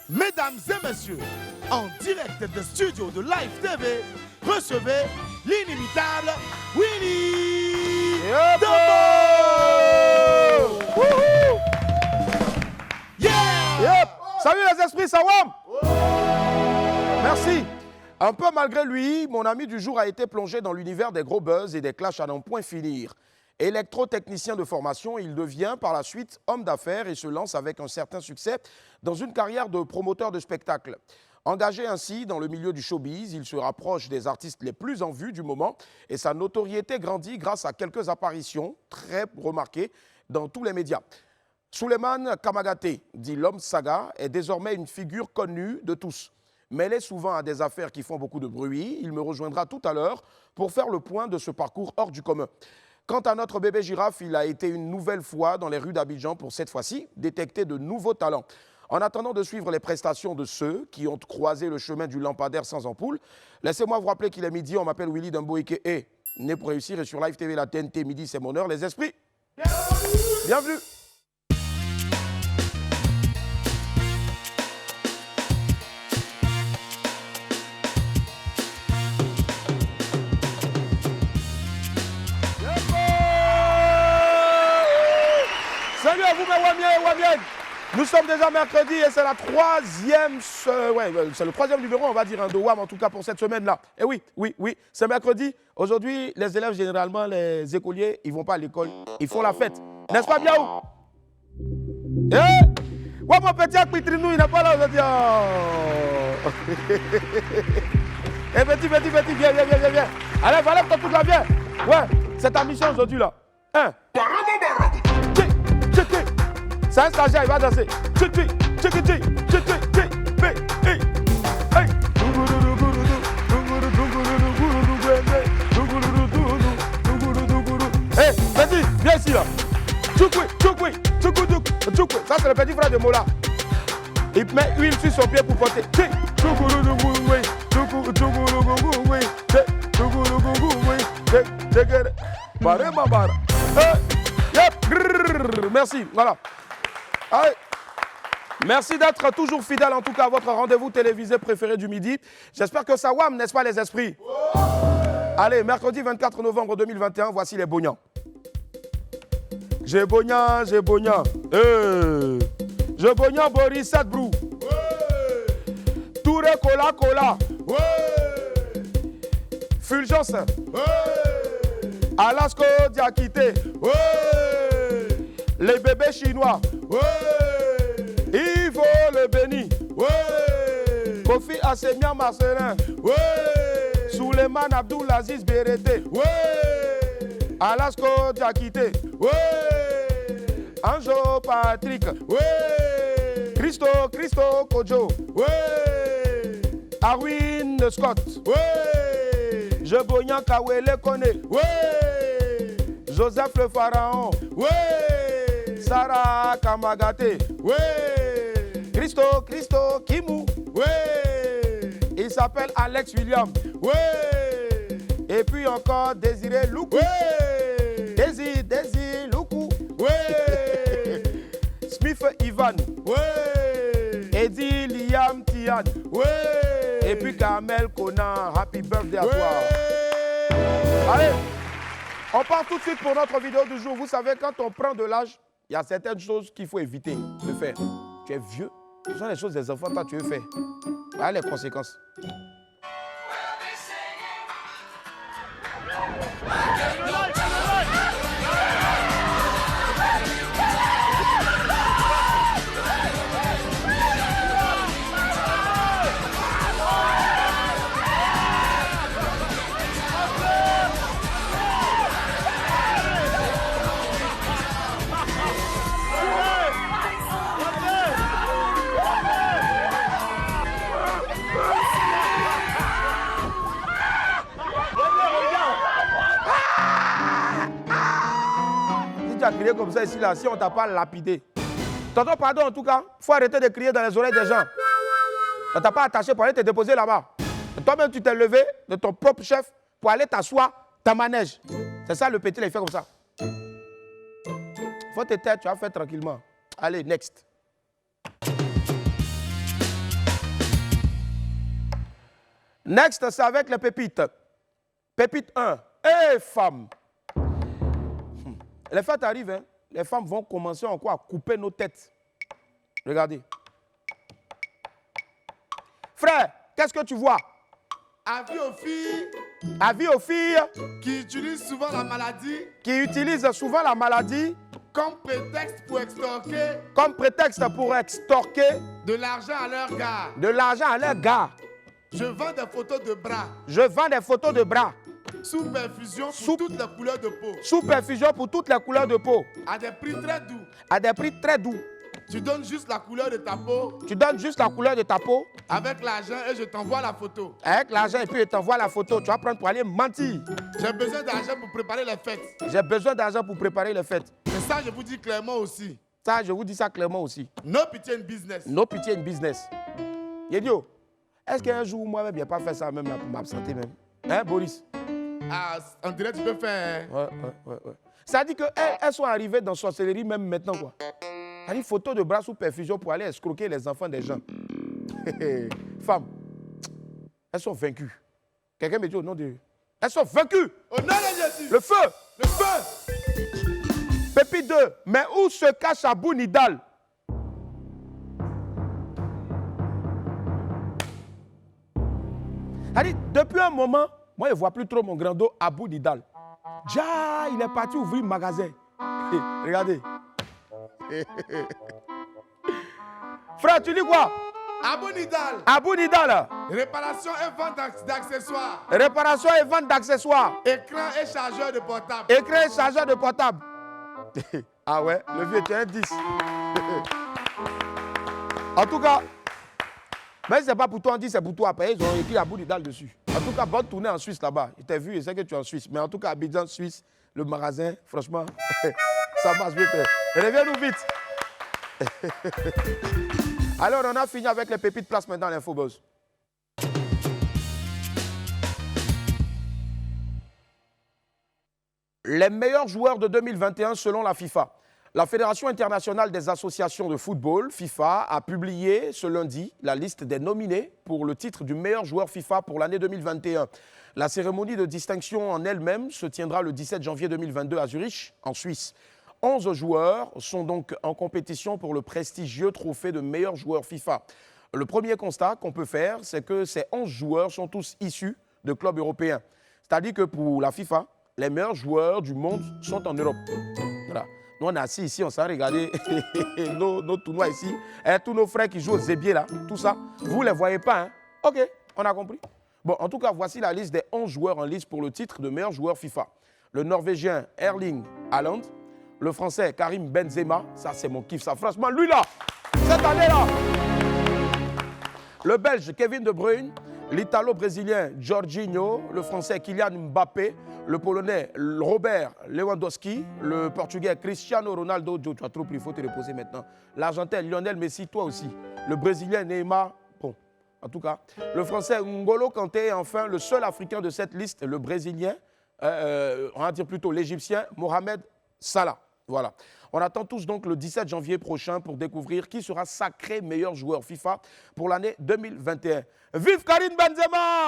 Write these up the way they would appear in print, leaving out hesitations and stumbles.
Mesdames et messieurs, en direct de studio de Live TV, recevez l'inimitable Willy Dembo! Yep. Salut les esprits, Sawam! Merci. Un peu malgré lui, mon ami du jour a été plongé dans l'univers des gros buzz et des clashs à n'en point finir. Électrotechnicien de formation, il devient par la suite homme d'affaires et se lance avec un certain succès dans une carrière de promoteur de spectacle. Engagé ainsi dans le milieu du showbiz, il se rapproche des artistes les plus en vue du moment et sa notoriété grandit grâce à quelques apparitions très remarquées dans tous les médias. Souleymane Kamagaté, dit l'homme saga, est désormais une figure connue de tous. Mêlé souvent à des affaires qui font beaucoup de bruit, il me rejoindra tout à l'heure pour faire le point de ce parcours hors du commun. Quant à notre bébé girafe, il a été une nouvelle fois dans les rues d'Abidjan pour cette fois-ci détecter de nouveaux talents. En attendant de suivre les prestations de ceux qui ont croisé le chemin du lampadaire sans ampoule, laissez-moi vous rappeler qu'il est midi, on m'appelle Willy Dembo et né pour réussir et sur Live TV, la TNT, midi, c'est mon heure. Les esprits, bienvenue. Salut à vous mes Wamiens et Wamiennes. Nous sommes déjà mercredi et c'est la troisième, c'est le troisième numéro, on va dire, de WAM en tout cas pour cette semaine-là. Et oui, c'est mercredi. Aujourd'hui, les élèves, généralement, les écoliers, ils ne vont pas à l'école, ils font la fête. N'est-ce pas bien où? Ouais, mon petit Akpitrinou, il n'est pas là aujourd'hui. Oh. Eh, petit, viens. Allez, voilà, toi, toute la viens. Ouais, c'est ta mission aujourd'hui, là. Hein? C'est un stagiaire, il va danser. Hey, vas-y, viens ici là. Ça c'est le petit frère de Mola. Il met huile sur son pied pour porter. Merci, voilà. Allez. Merci d'être toujours fidèle en tout cas à votre rendez-vous télévisé préféré du midi. J'espère que ça wam, n'est-ce pas les esprits? Allez, mercredi 24 novembre 2021, voici les bognans. J'ai bognan. Je bognan Boris Sadbrou. Touré Cola. Fulgence. Alasko Diakité. Les bébés chinois. Ivo le béni. Kofi Assemia Marcelin. Souleymane Abdoulaziz Berete. Alasko Diakité. Anjo Patrick. Christo Kojo. Arwin Scott. Je Bognan Kawele Kone. Joseph le Pharaon. Sarah Kamagaté. Christo Kimou. Il s'appelle Alex William. Et puis encore Désiré Loukou. Désir Loukou. Smith Ivan. Eddie Liam Tian. Et puis Kamel Conan. Happy birthday à toi. Allez, on part tout de suite pour notre vidéo du jour. Vous savez, quand on prend de l'âge, il y a certaines choses qu'il faut éviter de faire. Tu es vieux. Ce sont les choses des enfants, toi tu veux faire. Voilà les conséquences. À crier comme ça ici, là, si on t'a pas lapidé. Tonton, pardon, en tout cas, il faut arrêter de crier dans les oreilles des gens. On t'a pas attaché pour aller te déposer là-bas. Toi-même, tu t'es levé de ton propre chef pour aller t'asseoir ta manège. C'est ça le petit, là, il fait comme ça. Faut te taire, tu vas faire tranquillement. Allez, next. Next, c'est avec les pépites. Pépite 1. Hé, femmes! Les fêtes arrivent, hein? Les femmes vont commencer encore à couper nos têtes. Regardez. Frère, qu'est-ce que tu vois? Avis aux filles Avis aux filles qui utilisent souvent la maladie qui utilisent souvent la maladie comme prétexte pour extorquer de l'argent à leur gars. de l'argent à leurs gars. Je vends des photos de bras Je vends des photos de bras sous perfusion pour Sous- toutes les couleurs de peau sous perfusion pour toutes les couleurs de peau à des prix très doux. à des prix très doux. Tu donnes juste la couleur de ta peau Tu donnes juste la couleur de ta peau avec l'argent et je t'envoie la photo. avec l'argent et puis je t'envoie la photo. Tu vas prendre pour aller mentir. J'ai besoin d'argent pour préparer les fêtes. J'ai besoin d'argent pour préparer les fêtes. Et ça, je vous dis clairement aussi. Ça, je vous dis ça clairement aussi. No pitié in business. No pitié in business. Yedio, est-ce qu'un jour, moi-même, je n'ai pas fait ça même là pour m'absenter même? Hein, Boris? Ah, on dirait que tu peux faire. Ouais. Ça dit qu'elles sont arrivées dans sorcellerie même maintenant, quoi. Ça dit photo de bras sous perfusion pour aller escroquer les enfants des gens. Femmes, elles sont vaincues. Quelqu'un me dit au nom de... Elles sont vaincues. Au nom de Jésus. Le feu. Le feu. Pépite 2. Mais où se cache Abou Nidal? Ça dit, depuis un moment, moi, je ne vois plus trop mon grand dos Abou Nidal. Déjà, il est parti ouvrir un magasin. Regardez. Frère, tu dis quoi? Abou Nidal. Abou Nidal. Réparation et vente d'accessoires. Réparation et vente d'accessoires. Écran et chargeur de portable. Écran et chargeur de portable. Ah ouais, le vieux, tu es un 10. En tout cas, mais ce n'est pas pour toi, on dit c'est pour toi. Après, ils ont écrit Abou Nidal dessus. En tout cas, bonne tournée en Suisse là-bas. Je t'ai vu, je sais que tu es en Suisse. Mais en tout cas, Abidjan, Suisse, le magasin, franchement, ça marche bien. Reviens-nous vite. Alors, on a fini avec les pépites. Place maintenant l'Infobuzz. Les meilleurs joueurs de 2021 selon la FIFA. La Fédération internationale des associations de football, FIFA, a publié ce lundi la liste des nominés pour le titre du meilleur joueur FIFA pour l'année 2021. La cérémonie de distinction en elle-même se tiendra le 17 janvier 2022 à Zurich, en Suisse. 11 joueurs sont donc en compétition pour le prestigieux trophée de meilleur joueur FIFA. Le premier constat qu'on peut faire, c'est que ces 11 joueurs sont tous issus de clubs européens. C'est-à-dire que pour la FIFA, les meilleurs joueurs du monde sont en Europe. Voilà. Nous, on est assis ici, on s'est regardé nos tournois ici. Et tous nos frères qui jouent au Zébier, là, tout ça, vous ne les voyez pas, hein? OK, on a compris. Bon, en tout cas, voici la liste des 11 joueurs en lice pour le titre de meilleur joueur FIFA. Le Norvégien Erling Haaland, le Français Karim Benzema, ça c'est mon kiff, ça franchement, lui là, cette année-là. Le Belge Kevin De Bruyne, l'Italo-Brésilien Jorginho, le Français Kylian Mbappé, le Polonais Robert Lewandowski, le Portugais Cristiano Ronaldo, tu as trop pris, il faut te reposer maintenant. L'Argentin Lionel Messi, toi aussi. Le Brésilien Neymar, bon, en tout cas. Le Français N'Golo Kanté et enfin le seul Africain de cette liste, le Brésilien, on va dire plutôt l'Égyptien Mohamed Salah. Voilà. On attend tous donc le 17 janvier prochain pour découvrir qui sera sacré meilleur joueur FIFA pour l'année 2021. Vive Karim Benzema!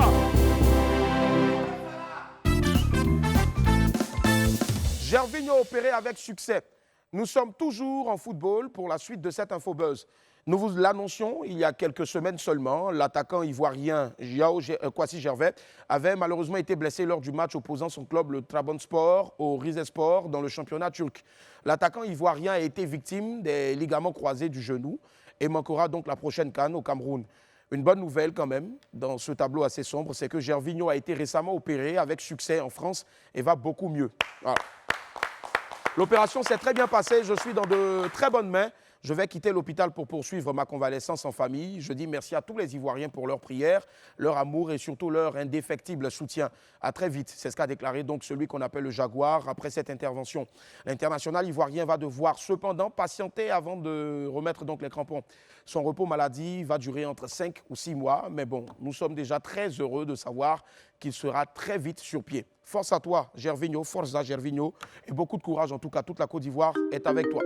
Gervinho opéré avec succès. Nous sommes toujours en football pour la suite de cette Infobuzz. Nous vous l'annoncions il y a quelques semaines seulement. L'attaquant ivoirien Yao Kwasi Gervais avait malheureusement été blessé lors du match opposant son club, le Trabzonspor, au Rizespor dans le championnat turc. L'attaquant ivoirien a été victime des ligaments croisés du genou et manquera donc la prochaine CAN au Cameroun. Une bonne nouvelle quand même, dans ce tableau assez sombre, c'est que Gervinho a été récemment opéré avec succès en France et va beaucoup mieux. Voilà. L'opération s'est très bien passée, je suis dans de très bonnes mains. Je vais quitter l'hôpital pour poursuivre ma convalescence en famille. Je dis merci à tous les Ivoiriens pour leur prière, leur amour et surtout leur indéfectible soutien. À très vite, c'est ce qu'a déclaré donc celui qu'on appelle le Jaguar après cette intervention. L'international ivoirien va devoir cependant patienter avant de remettre donc les crampons. Son repos maladie va durer entre 5 ou 6 mois, mais bon, nous sommes déjà très heureux de savoir qu'il sera très vite sur pied. Force à toi, Gervinho, force à Gervinho et beaucoup de courage. En tout cas, toute la Côte d'Ivoire est avec toi.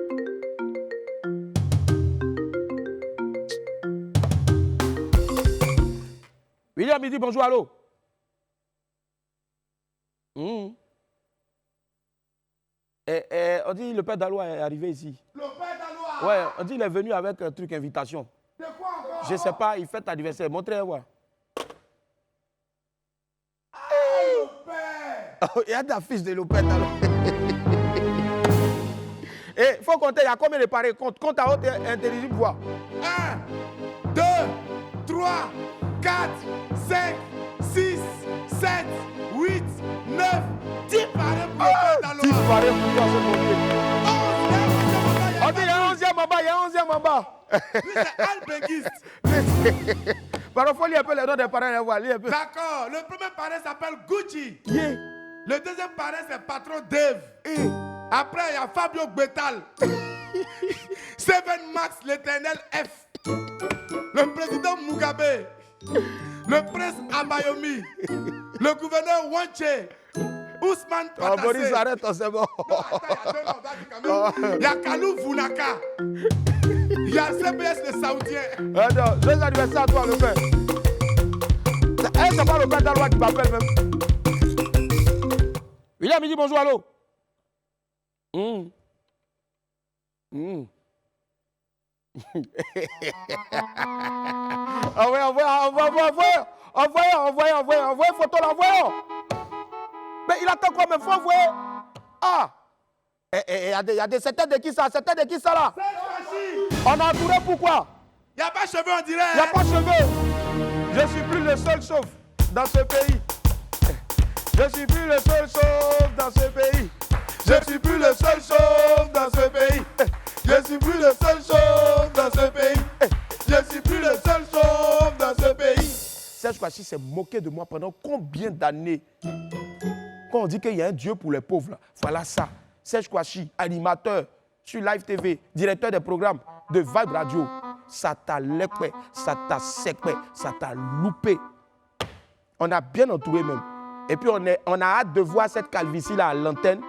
William, il dit bonjour, allô. On dit le père Dalois est arrivé ici. Le père Dalois. Ouais, on dit il est venu avec un truc invitation. De quoi encore? Je ne sais pas, il fête l'anniversaire. Montrez-moi. Le père. Il y a ta fiche de le père Dalois. Et il faut compter, il y a combien de pareils? Compte à haute intelligible voix. 1, 2, 3, 4, 5, 6, 7, 8, 9, 10 pareils pour le père Dalois. 10 pareils pour ce monde. On dit il y a 11e en bas, il y a 11e en bas. Lui, c'est Al-Benguiste. Par faut lire un peu les noms des parrains. D'accord. Le premier parrain s'appelle Gucci. Yeah. Le deuxième parrain, c'est Patron Dave. Après, il y a Fabio Betal. Seven Max, l'éternel F. Le président Mugabe. Le prince Abayomi. Le gouverneur Wanche. Ousmane Patassé. Boris, arrête, c'est bon. Il y a Kalou Vounaka. Il y a CBS le Saoudien. Non, joyeux anniversaire à toi, le père. C'est pas le père Dalois qui m'appelle même. William, il dit bonjour, allô. Envoyez photo là, envoyons. Mais il attend quoi, mais il faut envoyer. Ah. Il y a des certains de qui ça là? On a entouré pourquoi? Il n'y a pas de cheveux, on dirait. Il n'y a pas de cheveux. Je suis plus le seul chauve dans ce pays. Je suis plus le seul chauve dans ce pays. Je suis plus le seul chauve dans ce pays. Je suis plus le seul chauve dans ce pays. Je suis plus le seul chauve dans ce pays. Serge Kouachi s'est moqué de moi pendant combien d'années? Quand on dit qu'il y a un Dieu pour les pauvres, là, voilà ça. Serge Kouachi, animateur sur Live TV, directeur des programmes de Vibe Radio. Ça t'a léqué, ça t'a séqué, ça t'a loupé. On a bien entouré même. Et puis on a hâte de voir cette calvitie-là à l'antenne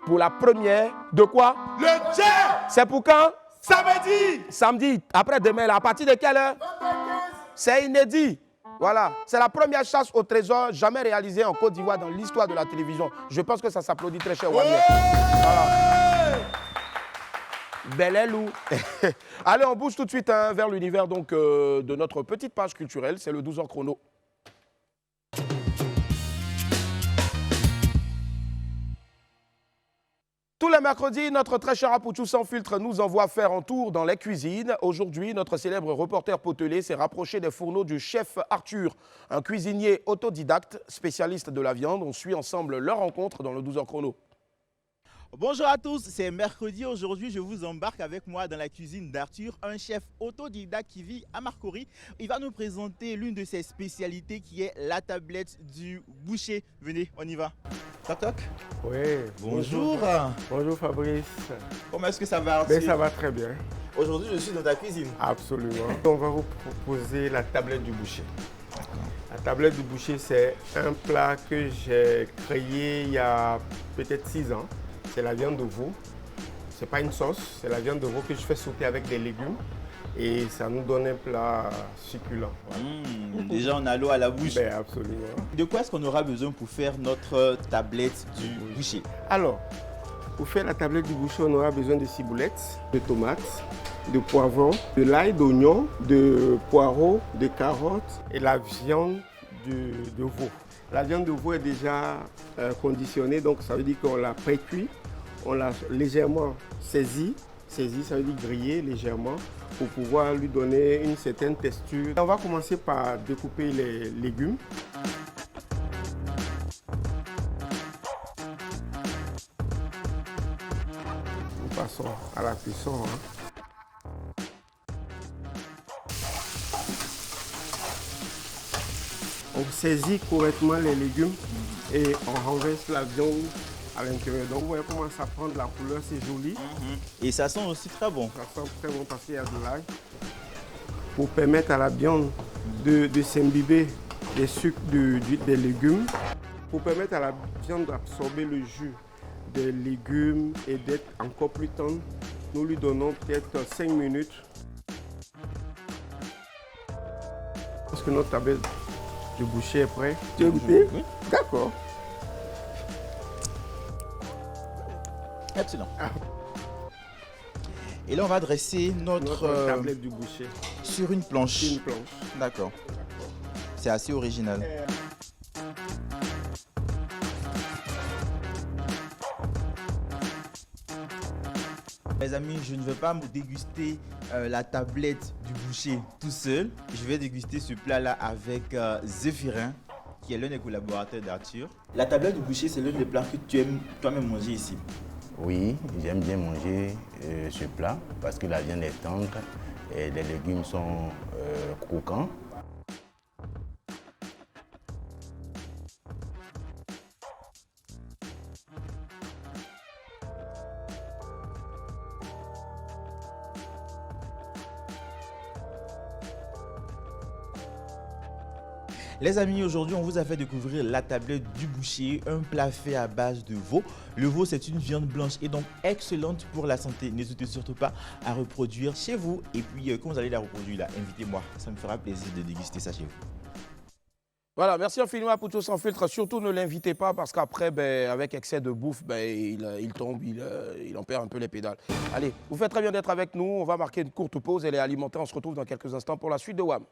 pour la première de quoi? Le Tchè. C'est pour quand? Samedi. Samedi, après-demain, à partir de quelle heure? C'est inédit. Voilà, c'est la première chasse au trésor jamais réalisée en Côte d'Ivoire dans l'histoire de la télévision. Je pense que ça s'applaudit très cher. Voilà. Belelou. Allez, on bouge tout de suite vers l'univers de notre petite page culturelle. C'est le 12h chrono. Tous les mercredis, notre très cher Apoutou sans filtre nous envoie faire un tour dans les cuisines. Aujourd'hui, notre célèbre reporter potelé s'est rapproché des fourneaux du chef Arthur, un cuisinier autodidacte, spécialiste de la viande. On suit ensemble leur rencontre dans le 12h chrono. Bonjour à tous, c'est mercredi. Aujourd'hui, je vous embarque avec moi dans la cuisine d'Arthur, un chef autodidacte qui vit à Marcory. Il va nous présenter l'une de ses spécialités qui est la tablette du boucher. Venez, on y va. Toc toc. Oui. Bonjour. Bonjour Fabrice. Comment est-ce que ça va, Arthur? Ben, ça va très bien. Aujourd'hui, je suis dans ta cuisine. Absolument. On va vous proposer la tablette du boucher. La tablette du boucher, c'est un plat que j'ai créé il y a peut-être 6 ans. C'est la viande de veau. Ce n'est pas une sauce, c'est la viande de veau que je fais sauter avec des légumes. Et ça nous donne un plat succulent. Voilà. Déjà, on a l'eau à la bouche. Ben, absolument. De quoi est-ce qu'on aura besoin pour faire notre tablette du boucher? Alors, pour faire la tablette du boucher, on aura besoin de ciboulettes, de tomates, de poivrons, de l'ail, d'oignons, de poireaux, de carottes et la viande de veau. La viande de veau est déjà conditionnée, donc ça veut dire qu'on l'a pré-cuit, on l'a légèrement saisie, ça veut dire grillée légèrement pour pouvoir lui donner une certaine texture. On va commencer par découper les légumes. Nous passons à la cuisson. On saisit correctement les légumes et on renverse la viande à l'intérieur. Donc vous voyez comment ça prend de la couleur, c'est joli. Et ça sent aussi très bon. Ça sent très bon parce qu'il y a de l'ail. Pour permettre à la viande de s'imbiber des sucres des légumes. Pour permettre à la viande d'absorber le jus des légumes et d'être encore plus tendre, nous lui donnons peut-être 5 minutes. Parce que notre tablette Le boucher est prêt. Tu veux goûter? Oui. D'accord. Excellent. Et là, on va dresser notre tablette du boucher. sur une planche. Une planche. D'accord. C'est assez original. Mes amis, je ne vais pas me déguster la tablette du boucher tout seul. Je vais déguster ce plat-là avec Zéphirin, qui est l'un des collaborateurs d'Arthur. La tablette du boucher, c'est l'un des plats que tu aimes toi-même manger ici. Oui, j'aime bien manger ce plat parce que la viande est tendre et les légumes sont croquants. Les amis, aujourd'hui, on vous a fait découvrir la tablette du boucher, un plat fait à base de veau. Le veau, c'est une viande blanche et donc excellente pour la santé. N'hésitez surtout pas à reproduire chez vous. Et puis, quand vous allez la reproduire, là, invitez-moi. Ça me fera plaisir de déguster ça chez vous. Voilà, merci infiniment à Poutou Sans Filtre. Surtout, ne l'invitez pas parce qu'après, avec excès de bouffe, il tombe, il en perd un peu les pédales. Allez, vous faites très bien d'être avec nous. On va marquer une courte pause. Elle est alimentée. On se retrouve dans quelques instants pour la suite de WAM.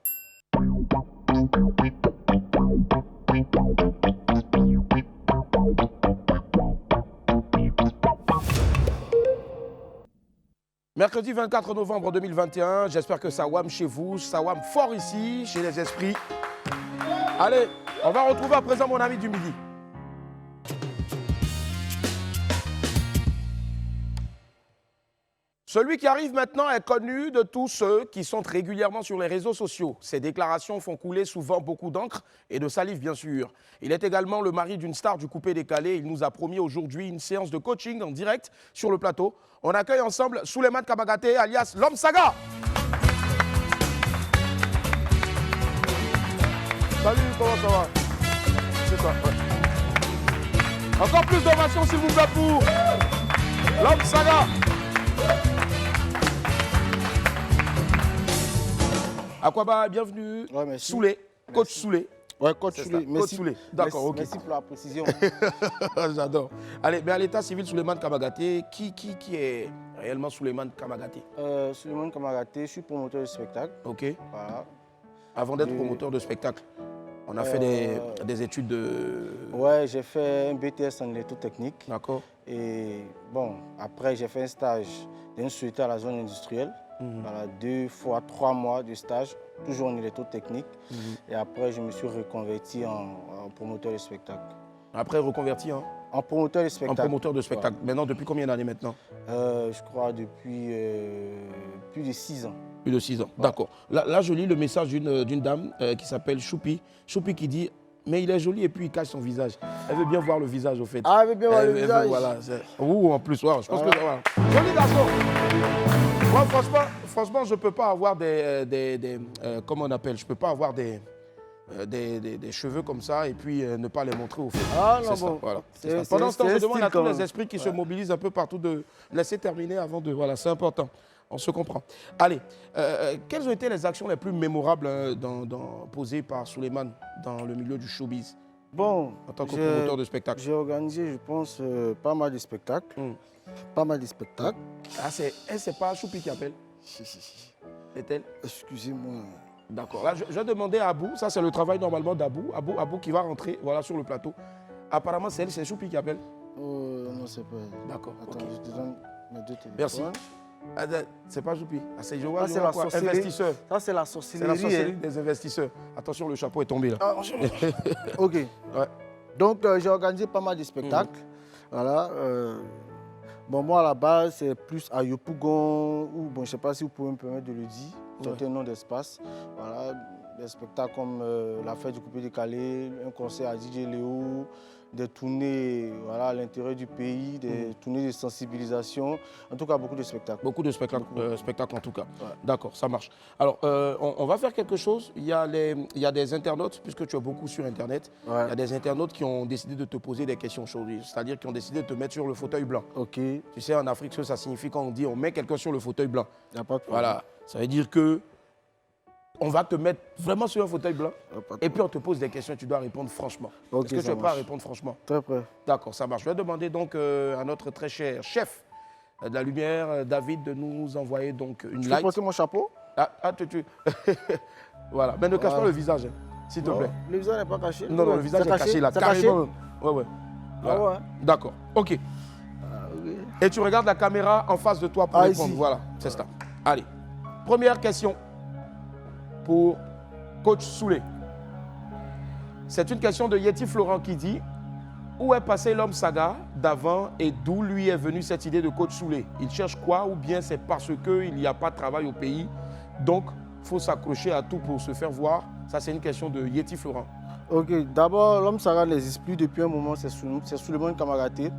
Mercredi 24 novembre 2021, j'espère que ça wam chez vous, ça wam fort ici, chez les esprits. Allez, on va retrouver à présent mon ami du midi. Celui qui arrive maintenant est connu de tous ceux qui sont régulièrement sur les réseaux sociaux. Ses déclarations font couler souvent beaucoup d'encre et de salive, bien sûr. Il est également le mari d'une star du coupé décalé. Il nous a promis aujourd'hui une séance de coaching en direct sur le plateau. On accueille ensemble Souleymane Kamagaté, alias l'Homme Saga. Salut, comment ça va? C'est ça, ouais. Encore plus d'ovations, s'il vous plaît, pour l'Homme Saga. Aquaba, bienvenue. Ouais, merci. Soulé, coach Soulé. Ouais, coach C'est Soulé. ça, Merci. coach Soulé. D'accord, ok. Merci pour la précision. J'adore. Allez, mais à l'état civil, Souleymane Kamagaté, qui est réellement Souleymane Kamagaté? Souleymane Kamagaté, je suis promoteur de spectacle. Ok. Voilà. Avant d'être promoteur de spectacle, on a fait des études de... Ouais, j'ai fait un BTS en électrotechnique. D'accord. Et bon, après, j'ai fait un stage d'instructeur à la zone industrielle. Voilà, 2 fois 3 mois de stage, toujours en électrotechnique. Et après, je me suis reconverti en promoteur de spectacle. Après, reconverti en promoteur de spectacle. En promoteur de spectacle. Ouais. Maintenant, depuis combien d'années maintenant? Je crois depuis plus de 6 ans. Plus de 6 ans, ouais. D'accord. Là, je lis le message d'une dame qui s'appelle Choupi. Choupi qui dit, mais il est joli et puis il cache son visage. Elle veut bien voir le visage au fait. Ah, elle veut bien voir le visage. Voilà. Ouh, en plus, ouais, je pense que... Voilà. Joli garçon. Moi, franchement, je ne peux pas avoir comment on appelle, je ne peux pas avoir des cheveux comme ça et puis ne pas les montrer au fait. Ah non, ça, bon. voilà. Pendant ce temps, je demande à tous les esprits qui se mobilisent un peu partout de laisser terminer avant de... Voilà, c'est important. On se comprend. Allez, quelles ont été les actions les plus mémorables posées par Souleymane dans le milieu du showbiz? Bon, en tant que promoteur de spectacle. J'ai organisé, je pense, pas mal de spectacles. Pas mal de spectacles. Ah, c'est pas Choupi qui appelle? Si. C'est-elle? Excusez-moi. D'accord. Là, je vais demander à Abou, ça c'est le travail normalement d'Abou. Abou qui va rentrer voilà, sur le plateau. Apparemment, c'est Choupi qui appelle? Non, c'est pas elle. D'accord. Attends, okay. Je te donne mes 2 téléphones. Merci. C'est pas Choupi. C'est la sorcellerie. Investisseur. Ça, c'est la sorcellerie. C'est la sorcellerie des investisseurs. Attention, le chapeau est tombé là. Ah, ok. Ouais. Donc, j'ai organisé pas mal de spectacles. Voilà. Bon, moi, à la base, c'est plus à Yopougon, ou bon, je ne sais pas si vous pouvez me permettre de le dire, c'est un nom d'espace. Voilà, des spectacles comme la fête du coupé décalé, un concert à DJ Léo, des tournées voilà, à l'intérieur du pays, des tournées de sensibilisation. En tout cas, beaucoup de spectacles. Beaucoup de spectacles en tout cas. Ouais. D'accord, ça marche. Alors, on va faire quelque chose. Il y a des internautes, puisque tu es beaucoup sur Internet, il y a des internautes qui ont décidé de te poser des questions chaudes, c'est-à-dire qui ont décidé de te mettre sur le fauteuil blanc. Ok. Tu sais, en Afrique, ce que ça signifie quand on dit on met quelqu'un sur le fauteuil blanc. Il n'y a pas de problème. Voilà, ça veut dire que On va te mettre vraiment sur un fauteuil blanc pas de et puis on te pose des questions et tu dois répondre franchement. Ok, Est-ce que tu ça es prêt à marche. répondre franchement? Très près. D'accord, ça marche. Je vais demander donc à notre très cher chef de la lumière, David, de nous envoyer donc une Tu peux light. porter mon chapeau? Tu. Voilà, mais ne cache pas le visage, hein, s'il te Non, plaît. le visage n'est pas caché. Non, le visage est caché là, C'est caché? carrément. Ouais, ouais. Voilà. Ah ouais. D'accord, ok. Oui. Et tu regardes la caméra en face de toi pour répondre. Ici. Voilà, c'est ça. Allez, première question pour coach Soulé. C'est une question de Yeti Florent qui dit: où est passé l'homme saga d'avant et d'où lui est venue cette idée de coach Soulé? Il cherche quoi ou bien c'est parce qu'il n'y a pas de travail au pays, donc il faut s'accrocher à tout pour se faire voir? Ça, c'est une question de Yeti Florent. Ok, d'abord, l'homme Sarah n'existe plus depuis un moment, c'est Souleymane Kamagaté.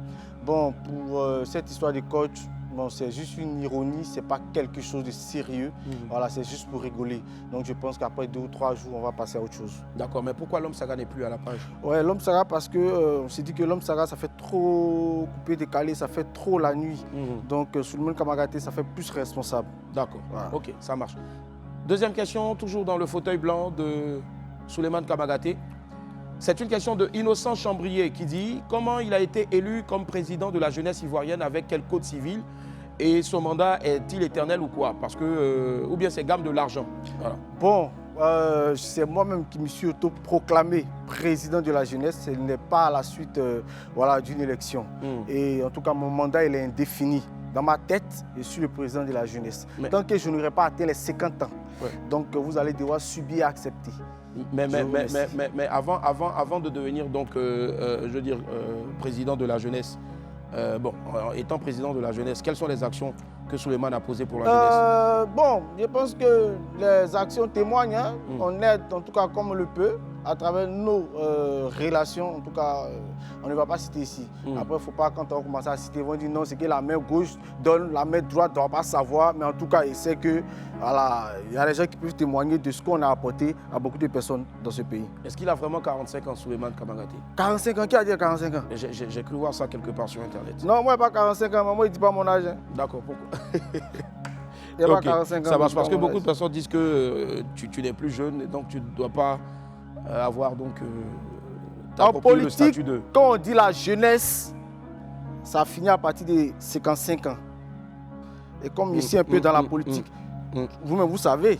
Bon, pour cette histoire de coach, bon, c'est juste une ironie, c'est pas quelque chose de sérieux. Voilà, c'est juste pour rigoler. Donc je pense qu'après 2 ou 3 jours, on va passer à autre chose. D'accord, mais pourquoi l'homme saga n'est plus à la page? Ouais, l'homme Sarah, parce que on s'est dit que l'homme Sarah, ça fait trop coupé, décalé, ça fait trop la nuit. Donc Souleymane Kamagaté, ça fait plus responsable. D'accord, Voilà. ok, ça marche. Deuxième question, toujours dans le fauteuil blanc de Souleymane Kamagaté. C'est une question de Innocent Chambrier qui dit: comment il a été élu comme président de la jeunesse ivoirienne, avec quel code civil, et son mandat est-il éternel ou quoi? Parce que, ou bien c'est gamme de l'argent. Voilà. Bon, c'est moi-même qui me suis autoproclamé président de la jeunesse. Ce n'est pas à la suite voilà, d'une élection. Et en tout cas, mon mandat il est indéfini. Dans ma tête, je suis le président de la jeunesse. Mais- Tant que je n'aurai pas atteint les 50 ans, Ouais. donc vous allez devoir subir et accepter. Mais Je vous remercie. avant de devenir donc, je veux dire, président de la jeunesse, étant président de la jeunesse, quelles sont les actions que Souleymane a posées pour la jeunesse? Bon, je pense que les actions témoignent. Hein. On aide en tout cas comme on le peut à travers nos relations. En tout cas, on ne va pas citer ici. Après, il ne faut pas, quand on commence à citer, ils vont dire non, c'est que la main gauche donne, la main droite ne doit pas savoir. Mais en tout cas, il sait que voilà, il y a des gens qui peuvent témoigner de ce qu'on a apporté à beaucoup de personnes dans ce pays. Est-ce qu'il a vraiment 45 ans, Souleymane Kamagaté? 45 ans, qui a dit 45 ans? J'ai cru voir ça quelque part sur Internet. Non, moi, pas 45 ans. Moi, il ne dit pas mon âge. Hein. D'accord, pourquoi? Il n'y a Ok, pas 45 ans. ça marche il dit parce pas que mon beaucoup âge. de personnes disent que tu n'es plus jeune et donc tu ne dois pas avoir donc En t'approprier le politique, statut de... quand on dit la jeunesse, ça finit à partir de 55 ans. Et comme je suis un peu dans la politique, vous-même vous savez,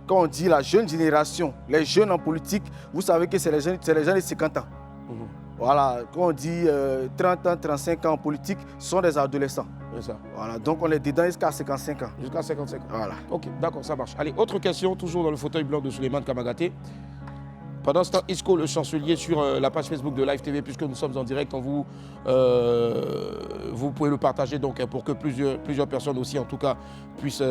quand on dit la jeune génération, les jeunes en politique, vous savez que c'est les jeunes de 50 ans. Voilà, quand on dit 30 ans, 35 ans en politique, ce sont des adolescents. C'est ça. Voilà, donc on est dedans jusqu'à 55 ans. Jusqu'à 55 ans. Voilà. Ok, d'accord, ça marche. Allez, autre question, toujours dans le fauteuil blanc de Souleymane Kamagaté. Pendant ce temps, Isco, le chancelier, sur la page Facebook de Live TV, puisque nous sommes en direct, vous pouvez le partager donc, pour que plusieurs personnes aussi, en tout cas, puissent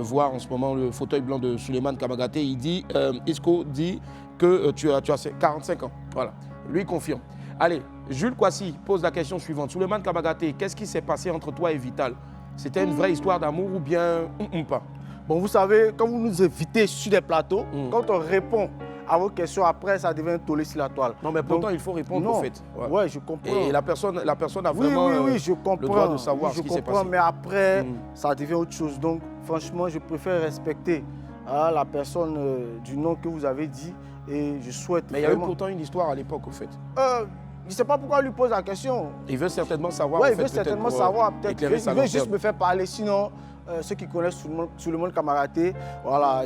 voir en ce moment le fauteuil blanc de Souleymane Kamagaté. Il dit, Isco dit que tu as 45 ans. Voilà, lui confirme. Allez, Jules Kwasi pose la question suivante. Souleymane Kamagaté, qu'est-ce qui s'est passé entre toi et Vital? C'était une vraie histoire d'amour ou bien pas? Bon, vous savez, quand vous nous invitez sur des plateaux, quand on répond à vos questions, après, ça devient un tollé sur la toile. Non, mais pourtant, Donc, il faut répondre non. au fait. Ouais. Ouais, je comprends. Et la personne a Oui, vraiment oui, je comprends. le droit de savoir Oui, ce qui s'est je comprends, passé. mais après, ça devient autre chose. Donc, franchement, je préfère respecter la personne du nom que vous avez dit et je souhaite Mais il y a eu vraiment... pourtant une histoire à l'époque, au fait. Je ne sais pas pourquoi on lui pose la question. Il veut certainement savoir. Oui, au il fait, veut peut-être certainement pour, savoir. Peut-être éclairer sa il veut juste lanterne. me faire parler. Sinon, ceux qui connaissent Souleymane Kamagaté, voilà,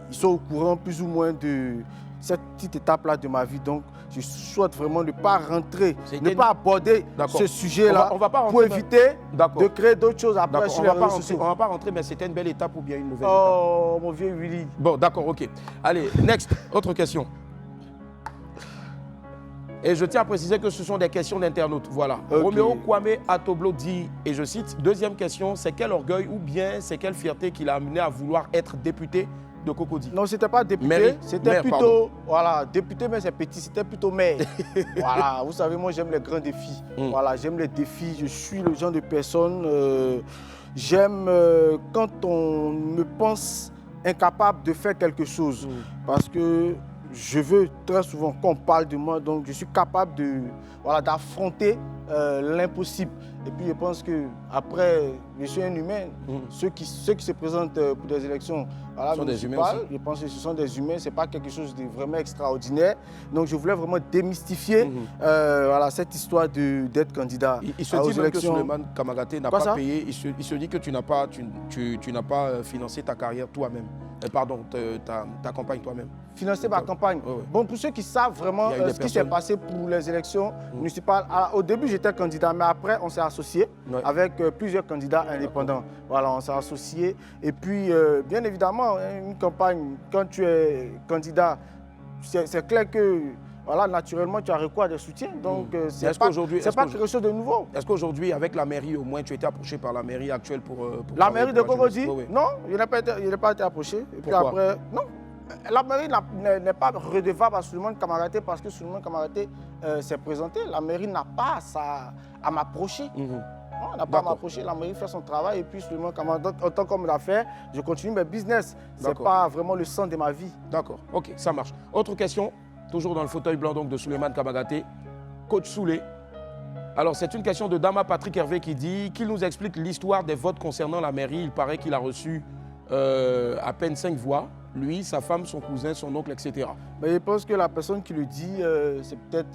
ils sont au courant plus ou moins de cette petite étape-là de ma vie. Donc, je souhaite vraiment ne pas rentrer, C'était ne pas aborder D'accord. ce sujet-là On va pas pour rentrer dans- éviter D'accord. de créer d'autres choses après D'accord, sur on les va pas réseaux rentrer, sociaux. on va pas rentrer, mais c'était une belle étape ou bien une mauvaise étape. Oh, mon vieux Willy. Bon, d'accord, ok. Allez, next, autre question. Et je tiens à préciser que ce sont des questions d'internautes. Voilà. Ok. Roméo Kwame Atoblo dit, et je cite, deuxième question, c'est quel orgueil ou bien c'est quelle fierté qui l'a amené à vouloir être député de Cocody? Non, c'était pas député, Mairie. c'était Maire, plutôt, pardon. voilà, député, mais c'est petit, c'était plutôt maire. Voilà, vous savez, moi j'aime les grands défis. Voilà, j'aime les défis, je suis le genre de personne, j'aime quand on me pense incapable de faire quelque chose. Parce que je veux très souvent qu'on parle de moi, donc je suis capable d'affronter l'impossible. Et puis je pense qu'après, je suis un humain. Ceux qui se présentent pour des élections sont des humains aussi. je pense que ce sont des humains, ce n'est pas quelque chose de vraiment extraordinaire. Donc je voulais vraiment démystifier cette histoire d'être candidat il se aux dit même que élections. Souleymane Kamagaté n'a pas payé, il se dit que tu n'as pas financé ta carrière toi-même. Pardon, ta campagne toi-même. Financer ma campagne. Bon, pour ceux qui savent vraiment ce qui s'est passé pour les élections municipales, au début j'étais candidat, mais après on s'est associé avec plusieurs candidats indépendants. Voilà, on s'est associé. Et puis, bien évidemment, une campagne, quand tu es candidat, c'est clair que voilà, naturellement, tu as recours à des soutiens. Donc, c'est pas quelque chose de nouveau. Est-ce qu'aujourd'hui, avec la mairie, au moins, tu as été approché par la mairie actuelle pour la mairie de Cocody? Oui. Non, il n'a pas été approché. Et puis après, non. La mairie n'est pas redevable à Souleymane Kamagaté parce que Souleymane Kamagaté s'est présenté. La mairie n'a pas à m'approcher. Non, elle n'a pas à m'approcher. La mairie fait son travail et puis Souleymane Kamagaté, en tant qu'homme d'affaires, je continue mes business. Ce n'est pas vraiment le centre de ma vie. D'accord, ok, ça marche. Autre question, toujours dans le fauteuil blanc donc, de Souleymane Kamagaté. Coach Soulé. Alors, c'est une question de Dama Patrick Hervé qui dit qu'il nous explique l'histoire des votes concernant la mairie. Il paraît qu'il a reçu à peine 5 voix. Lui, sa femme, son cousin, son oncle, etc. Mais je pense que la personne qui le dit,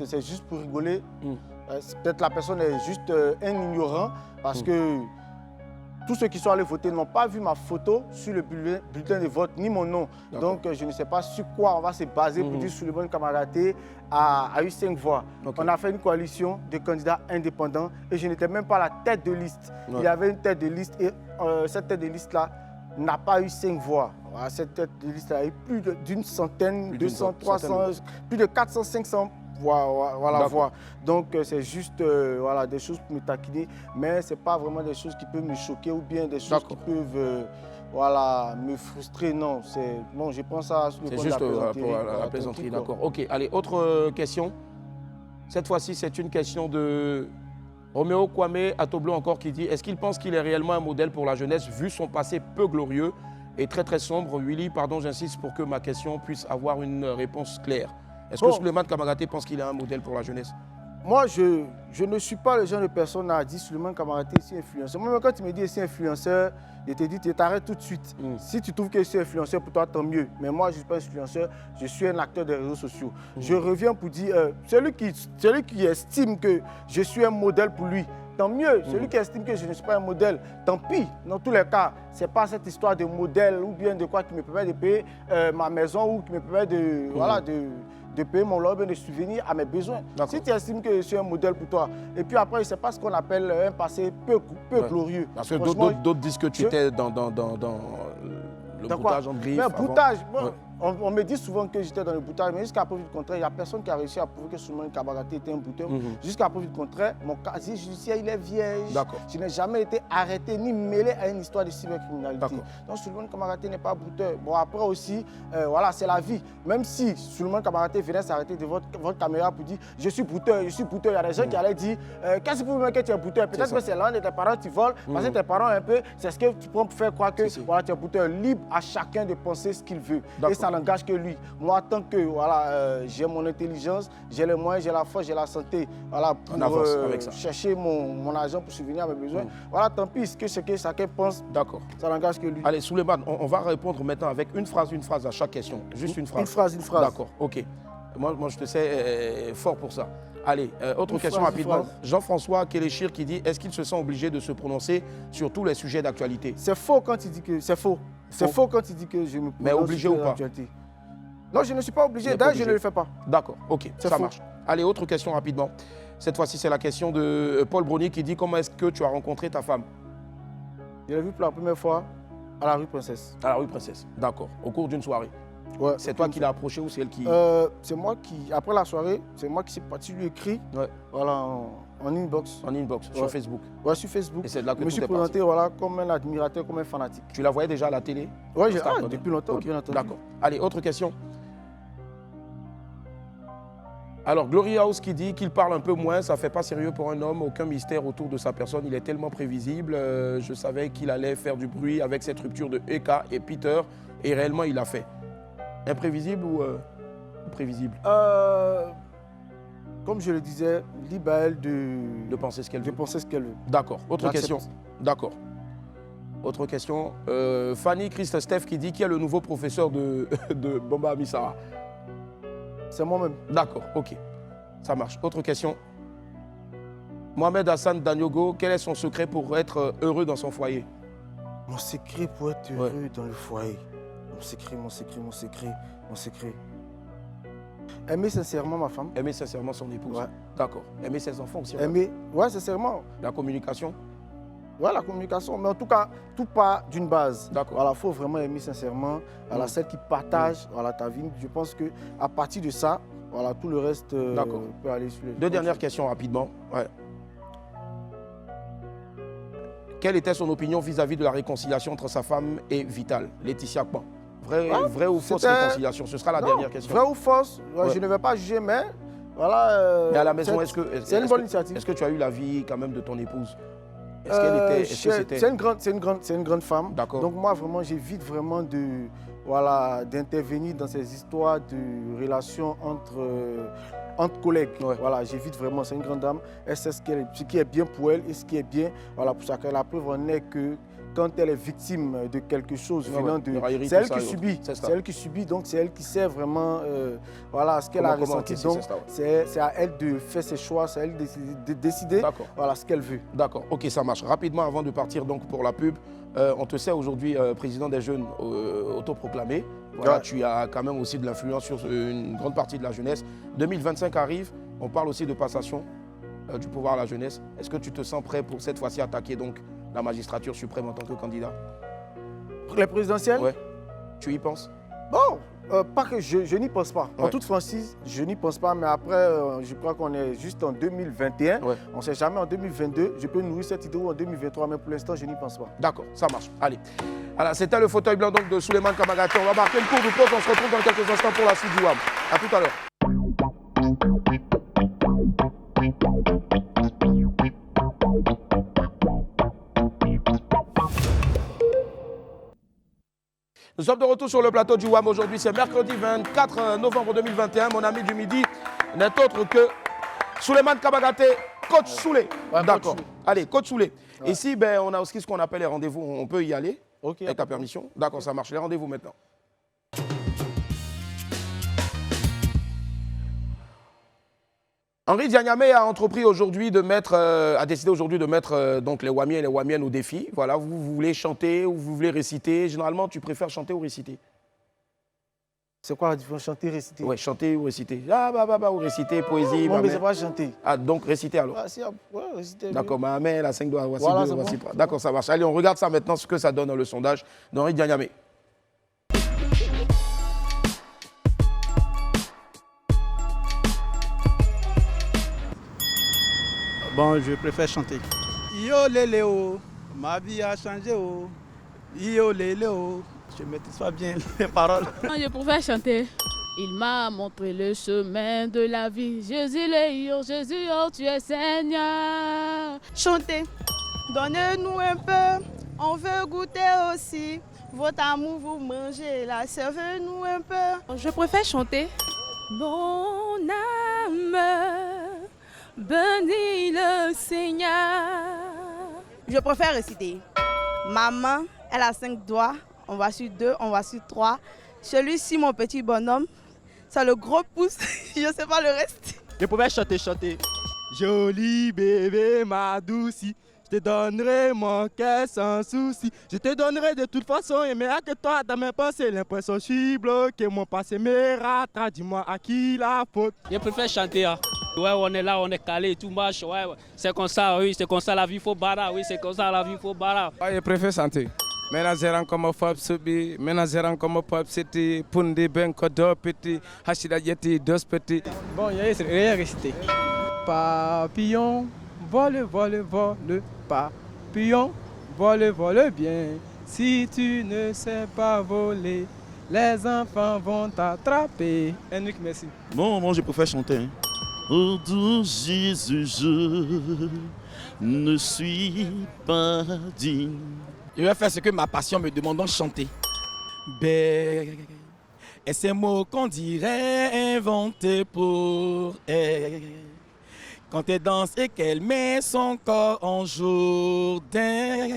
c'est juste pour rigoler. Peut-être la personne est juste un ignorant parce que tous ceux qui sont allés voter n'ont pas vu ma photo sur le bulletin de vote, ni mon nom. Donc, je ne sais pas sur quoi on va se baser pour dire que Souleymane Kamagaté a eu 5 voix. On a fait une coalition de candidats indépendants et je n'étais même pas la tête de liste. Il y avait une tête de liste et cette tête de liste-là n'a pas eu 5 voix. Voilà, cette tête de liste a eu plus d'une centaine, 200, 300, plus de 400, 500 voix. Donc c'est juste des choses pour me taquiner, mais ce n'est pas vraiment des choses qui peuvent me choquer ou bien des choses qui peuvent me frustrer. Non, je pense à le c'est juste pour la plaisanterie, d'accord. Ok, allez, autre question. Cette fois-ci, c'est une question de Roméo Kwame Atoblo encore qui dit « Est-ce qu'il pense qu'il est réellement un modèle pour la jeunesse vu son passé peu glorieux et très très sombre ?» Willy, pardon, j'insiste pour que ma question puisse avoir une réponse claire. Est-ce que Souleymane Kamagaté pense qu'il est un modèle pour la jeunesse? Moi, je ne suis pas le genre de personne à dire Souleymane Kamagaté est influenceur. Moi, quand tu me dis que c'est influenceur, je te dis, tu t'arrêtes tout de suite. Si tu trouves que c'est influenceur pour toi, tant mieux. Mais moi, je ne suis pas influenceur, je suis un acteur des réseaux sociaux. Je reviens pour dire, celui qui estime que je suis un modèle pour lui, tant mieux. Celui qui estime que je ne suis pas un modèle, tant pis. Dans tous les cas, ce n'est pas cette histoire de modèle ou bien de quoi qui me permet de payer ma maison ou qui me permet de payer mon logement, de subvenir à mes besoins. Si tu estimes que je suis un modèle pour toi, et puis après, ce n'est pas ce qu'on appelle un passé peu glorieux. Parce que d'autres disent que tu étais dans le boutage en griffe. Mais boutage, on me dit souvent que j'étais dans le boutage, mais jusqu'à preuve du contraire, il n'y a personne qui a réussi à prouver que Souleymane Kamagaté était un bouteur. Jusqu'à preuve du contraire, mon casier judiciaire, il est vierge. Je n'ai jamais été arrêté ni mêlé à une histoire de cybercriminalité. Donc Souleymane Kamagaté n'est pas bouteur. Bon, après aussi, c'est la vie. Même si Souleymane Kamagaté venait s'arrêter de votre caméra pour dire « je suis bouteur », il y a des gens qui allaient dire « qu'est-ce que vous me que tu es bouteur ?» Peut-être que c'est l'un de tes parents qui volent, parce que tes parents, un peu, c'est ce que tu prends pour faire croire que tu es bouteur. Libre à chacun de penser ce qu'il veut. Et ça n'engage que lui. Moi, tant que j'ai mon intelligence, j'ai les moyens, j'ai la force, j'ai la santé pour chercher mon argent pour subvenir à mes besoins. Tant pis, ce que chacun pense, ça n'engage que lui. Allez, Souleymane, on va répondre maintenant avec une phrase à chaque question. Juste une phrase. Une phrase. D'accord, ok. Moi, je te sais fort pour ça. Allez, autre question rapidement. Jean-François Kéléchir qui dit « Est-ce qu'il se sent obligé de se prononcer sur tous les sujets d'actualité ?» C'est faux quand il dit que c'est faux. C'est faux quand il dit que je me prononce. Mais obligé ou pas? Non, je ne suis pas obligé. D'ailleurs, je ne le fais pas. D'accord, ok, ça marche. Allez, autre question rapidement. Cette fois-ci, c'est la question de Paul Brony qui dit « Comment est-ce que tu as rencontré ta femme ?» Je l'ai vue pour la première fois à la rue Princesse. À la rue Princesse, d'accord. Au cours d'une soirée. Ouais, c'est toi qui l'as approché ou c'est elle qui... C'est moi qui, après la soirée, c'est moi qui suis parti lui écrire en inbox. En inbox, sur Facebook. Ouais, sur Facebook. Et c'est là que je me suis présenté comme un admirateur, comme un fanatique. Tu la voyais déjà à la télé? Oui, depuis longtemps, bien entendu. D'accord. Allez, autre question. Alors, Glory House qui dit qu'il parle un peu moins, ça ne fait pas sérieux pour un homme, aucun mystère autour de sa personne, il est tellement prévisible. Je savais qu'il allait faire du bruit avec cette rupture de Eka et Peter, et réellement il l'a fait. Imprévisible ou prévisible? Comme je le disais, libre à elle De penser ce qu'elle veut. penser ce qu'elle veut. D'accord. Autre J'accepte. question. D'accord. Autre question. Fanny Christ Steph qui dit qui est le nouveau professeur de Bomba Amissara. C'est moi-même. D'accord, ok. Ça marche. Autre question. Mohamed Hassan Danyogo, quel est son secret pour être heureux dans son foyer? Mon secret pour être heureux dans le foyer. Mon secret. Aimer sincèrement ma femme. Aimer sincèrement son épouse. Ouais. D'accord. Aimer ses enfants aussi. Aimer, ouais, sincèrement. La communication. Ouais, la communication. Mais en tout cas, tout part d'une base. D'accord. Voilà, il faut vraiment aimer sincèrement. Voilà, celle qui partage voilà, ta vie. Je pense qu'à partir de ça, voilà, tout le reste peut aller sur les... Deux dernières questions rapidement. Ouais. Quelle était son opinion vis-à-vis de la réconciliation entre sa femme et Vital, Laetitia Kpan? Vrai ou fausse réconciliation? Ce sera la dernière question. Vrai ou fausse, Ouais. je ne vais pas juger, mais voilà... Mais à la maison, c'est une bonne initiative. Est-ce que tu as eu l'avis quand même de ton épouse? Est-ce qu'elle était... C'est une grande femme. D'accord. Donc moi, vraiment, j'évite vraiment d'intervenir dans ces histoires de relations entre collègues. Ouais. Voilà, j'évite vraiment. C'est une grande dame. Elle sait ce qui est bien pour elle et ce qui est bien voilà, pour chacun. La preuve en est que quand elle est victime de quelque chose venant de... raillerie, C'est elle tout ça qui et subit. autres. C'est ça. C'est elle qui subit, donc c'est elle qui sait vraiment voilà, ce qu'elle Comment a ressenti. encaisser, Donc c'est ça, c'est à elle de faire ses choix, c'est à elle de décider D'accord. voilà, ce qu'elle veut. D'accord, ok, ça marche. Rapidement, avant de partir donc pour la pub, on te sait aujourd'hui président des jeunes autoproclamé. Voilà, Ouais. tu as quand même aussi de l'influence sur une grande partie de la jeunesse. 2025 arrive, on parle aussi de passation du pouvoir à la jeunesse. Est-ce que tu te sens prêt pour cette fois-ci attaquer donc la magistrature suprême en tant que candidat? Pour les présidentielles, Ouais. Tu y penses? bon, pas que je n'y pense pas. En Ouais. toute franchise, je n'y pense pas. Mais après, je crois qu'on est juste en 2021. Ouais. On ne sait jamais en 2022. Je peux nourrir cette idée ou en 2023, mais pour l'instant, je n'y pense pas. D'accord, ça marche. Allez. Voilà, c'était le fauteuil blanc donc de Souleymane Kamagaté. On va marquer une courte pause. On se retrouve dans quelques instants pour la suite du WAM. A tout à l'heure. Nous sommes de retour sur le plateau du WAM. Aujourd'hui, c'est mercredi 24 novembre 2021. Mon ami du midi n'est autre que Souleymane Kamagaté, coach Soulé. Ouais, D'accord. coach Soulé. Allez, coach Soulé. Ici, on a aussi ce qu'on appelle les rendez-vous. On peut y aller Ok. avec ta permission. D'accord, ça marche. Les rendez-vous maintenant. Henri Dianyamé a entrepris aujourd'hui de mettre, a décidé aujourd'hui de mettre donc les Wamiens et les Wamiennes au défi. Voilà, vous voulez chanter ou vous voulez réciter. Généralement, tu préfères chanter ou réciter? C'est quoi la différence? Chanter, réciter? Ouais, chanter ou réciter. Ah, ou réciter, poésie. Non, mais Mamen. c'est pas chanter. Ah, donc réciter alors. Ah, si, ouais, réciter. D'accord, Mamen, la 5 doigts, voici Voilà, 2, c'est voici bon. 3. D'accord, ça marche. Allez, on regarde ça maintenant, ce que ça donne dans le sondage d'Henri Dianyamé. Bon, je préfère chanter. Yo léléo, ma vie a changé oh. Yo léléo, je maîtrise pas bien les paroles. Je préfère chanter. Il m'a montré le chemin de la vie. Jésus Jésus, oh tu es Seigneur. Chantez, donnez-nous un peu, on veut goûter aussi. Votre amour, vous mangez là, servez-nous un peu. Je préfère chanter. Mon âme, bénis le Seigneur. Je préfère réciter. Maman, elle a 5 doigts, on va sur 2, on va sur 3. Celui-ci, mon petit bonhomme, c'est le gros pouce, je ne sais pas le reste. Je préfère chanter. Joli bébé, ma douce, je te donnerai mon cœur sans souci. Je te donnerai de toute façon, et mais à que toi, dans mes pensées, l'impression je suis bloqué. Mon passé me rattrape, dis-moi à qui la faute. Je préfère chanter. Hein. Ouais, on est là, on est calé, tout marche. Ouais. C'est comme ça, oui, c'est comme ça la vie, faut barra. Oui, c'est comme ça la vie, faut barra. Je préfère chanter. Menazeran comme Fab Subi, Menazeran comme Pop City, Pundi Benko Dopiti, Hashida Yeti, Dos Petit. Bon, il y a récité. Papillon, vole, vole, vole, papillon, vole, vole bien. Si tu ne sais pas voler, les enfants vont t'attraper. Henrik, merci. Bon, moi je préfère chanter. Hein. Oh doux Jésus, je ne suis pas digne. Je vais faire ce que ma passion me demande, donc chanter. Bé, Et ces mots qu'on dirait inventés pour elle. Quand elle danse et qu'elle met son corps en Jourdain.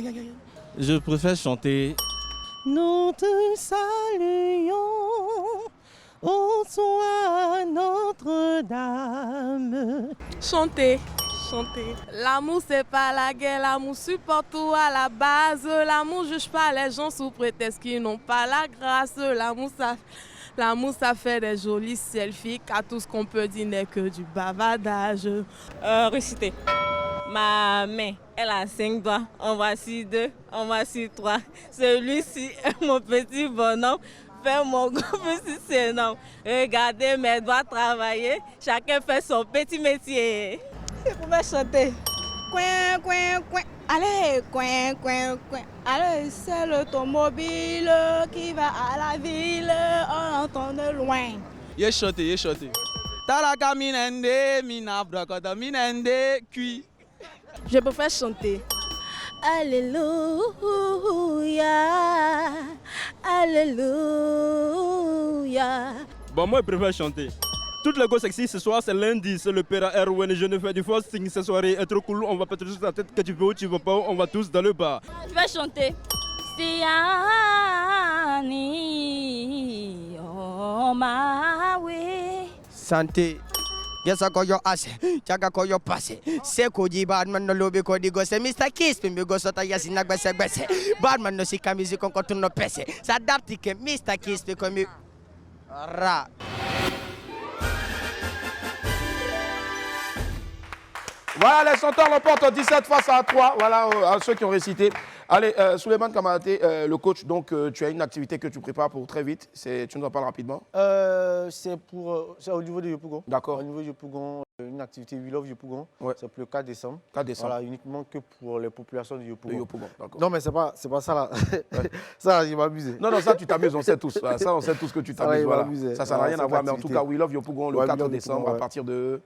Je préfère chanter. Nous te saluons, ô toi Notre-Dame. Chanter. L'amour c'est pas la guerre, l'amour supporte tout à la base. L'amour juge pas les gens sous prétexte qu'ils n'ont pas la grâce. L'amour ça fait des jolis selfies, car tout ce qu'on peut dire n'est que du bavardage. Réciter. Ma main, elle a 5 doigts, en voici 2, en voici 3. Celui-ci est mon petit bonhomme. Fais mon gros petit sénat. Regardez mes doigts travailler, chacun fait son petit métier. Je pouvais chanter. Coin, coin, coin. Allez, coin, coin, coin. Allez, c'est l'automobile qui va à la ville. On entend de loin. J'ai chanté. Talaga minende, minabrakada minende, kui. Je préfère chanter. Alléluia, Alléluia. Bon, moi, je préfère chanter. Toutes les gosses sexy ce soir, c'est lundi, c'est le père Erwin. Je ne fais du forcing ce soir, est trop cool. On va péter juste la tête que tu veux ou tu veux pas. On va tous dans le bar. Je vais chanter. Siani, oh my way. Santé. Yesa ko yo ase, chaga ko yo pase. Seko di badman no lobi ko di gose. Mr. Kiss pimbi go sota yasi na gbese gbese. Badman no sika music kon ko tuno pese. Sa dapti ke Mr. Kiss pe ko mi ra. Voilà, les chanteurs l'emportent 17 face à 3. Voilà, à ceux qui ont récité. Allez, Souleymane Kamaté, le coach, donc tu as une activité que tu prépares pour très vite. Tu nous en parles rapidement. C'est au niveau de Yopougon. D'accord. Au niveau de Yopougon, une activité We Love Yopougon. Ouais. C'est pour le 4 décembre. 4 décembre. Voilà, uniquement que pour les populations de Yopougon. D'accord. Non, mais c'est pas ça là. Ouais. Ça, il m'a amusé. Non, ça, tu t'amuses, on sait tous. Ça, on sait tous que tu t'amuses. Voilà. Ça n'a rien à voir, mais en tout cas, We Love Yopougon, le 4 décembre, à partir de...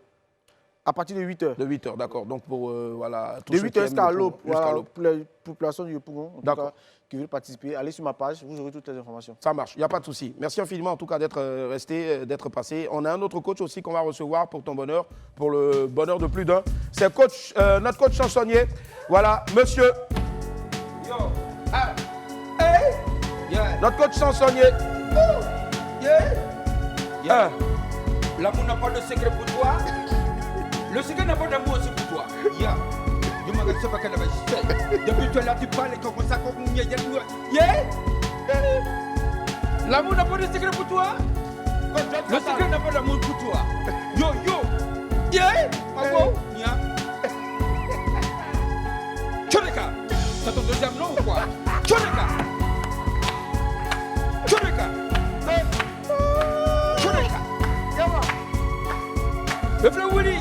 À partir de 8h. De 8h, d'accord. Donc, pour voilà, tous de ceux 8h jusqu'à l'aube. voilà, pour les populations du Yopougon, en tout cas, qui veulent participer, allez sur ma page, vous aurez toutes les informations. Ça marche, il n'y a pas de souci. Merci infiniment, en tout cas, d'être resté, d'être passé. On a un autre coach aussi qu'on va recevoir pour ton bonheur, pour le bonheur de plus d'un. C'est notre coach chansonnier. Voilà, monsieur. Yo. Ah. Hey. Yeah. Notre coach chansonnier. Yeah. Yeah. L'amour n'a pas de secret pour toi. Le secret n'a pas d'amour aussi pour toi. Yeah. Je m'en sais pas qu'elle avait fait. Depuis que là tu parles et qu'on ça qu'on y a yeah. L'amour n'a pas de secret pour toi. Le secret n'a pas d'amour pour toi. Yo yo. Yeah. Bravo. Yeah. Choreka. C'est ton deuxième nom ou quoi? Choreka. Choreka. Choreka. Le frère Willy,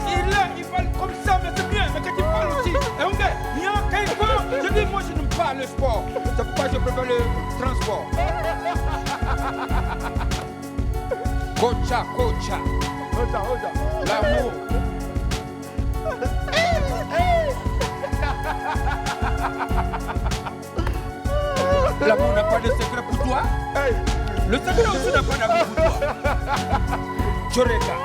il parle comme ça, mais c'est bien, mais quand il parle aussi, et on dit, il y a quelqu'un, je dis, moi je n'aime pas le sport, c'est pourquoi je préfère le transport. Cocha, l'amour. L'amour n'a pas de secret pour toi. Le secret aussi n'a pas d'amour pour toi. Choreka.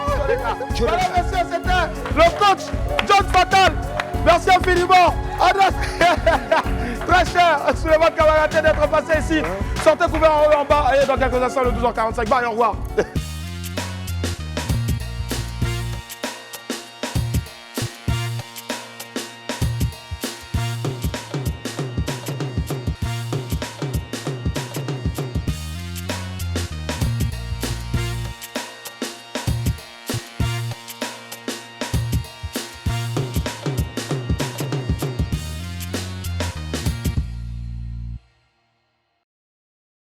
Voilà, monsieur, c'était le coach John Fatal. Merci infiniment. Très cher, Souleymane Kamaté d'être passé ici. Sortez couvert en haut et en bas. Et dans quelques instants, le 12h45. Bye, au revoir.